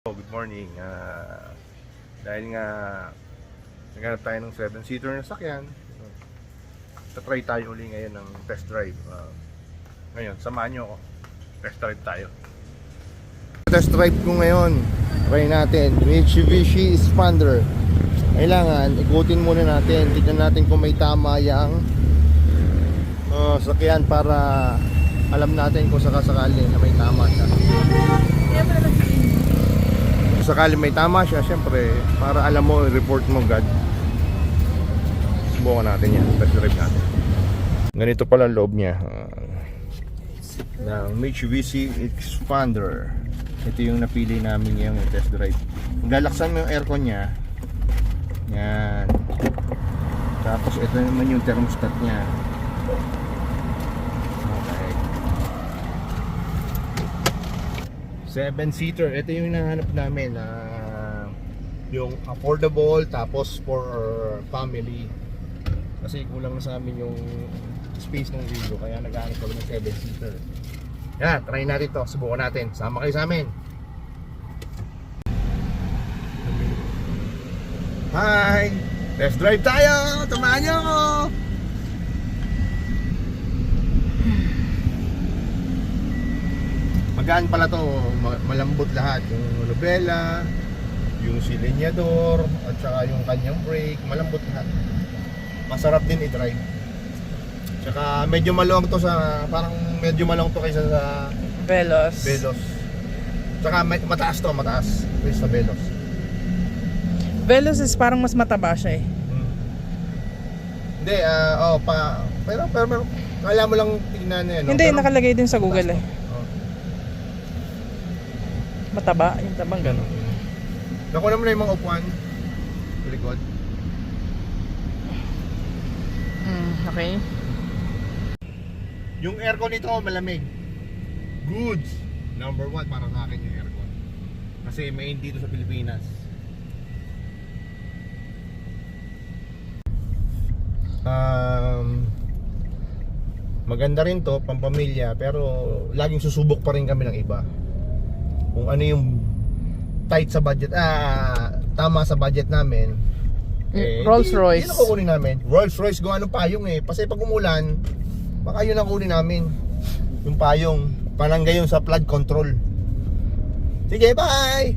Good morning. Dahil nga naghanap tayo ng 7-seater na sakyan, tatry tayo uli ngayon ng test drive. Ngayon, samahan nyo ako. Test drive tayo. Test drive ko ngayon. Try natin. Mitsubishi Expander. Kailangan, ikutin muna natin. Tignan natin kung may tama yung sakyan para alam natin kung sakasakali na may tama siya. Sakali may tama siya, syempre, para alam mo, report mo agad. Subukan natin yan, test drive natin. Ganito pala ang loob niya. Ng Mitsubishi Expander. Ito yung napili namin yung test drive. Kung lalaksan mo yung aircon niya, yan. Tapos ito naman yung thermostat niya. Okay. 7-seater, ito yung hinahanap namin, yung affordable, tapos for family. Kasi kulang na sa amin yung space ng video, kaya naghahanap kami ng 7-seater. Yan, try natin to, subukan natin. Sama kayo sa amin. Hi! Test drive tayo! Tumahan niyo ako! Magaan pala to, malambot lahat. Yung nobela, yung silinyador, at saka yung kanyang brake, malambot lahat. Masarap din i-drive. Tsaka medyo malong to sa, parang medyo malong to kaysa sa Velos. Tsaka mataas to, mataas kaysa sa Velos. Velos is parang mas mataba siya eh. Hindi, pero kaya mo lang tingnan yan, no? Hindi, Pero, nakalagay din sa Google eh. oh. Mataba, yung tabang gano'n. Nakuha mo na yung mga upuan sa likod. Okay. Yung aircon nito malamig. Goods. Number 1 para sa akin yung aircon. Kasi main dito sa Pilipinas. Maganda rin to, pampamilya, pero laging susubok pa rin kami ng iba. Kung ano yung tight sa budget, tama sa budget namin. Rolls Royce. Yun ang kukunin namin. Rolls Royce gawa ng payong eh. Kasi pag umulan, baka yun ang kunin namin. Yung payong, panangga yun sa flood control. Sige, bye!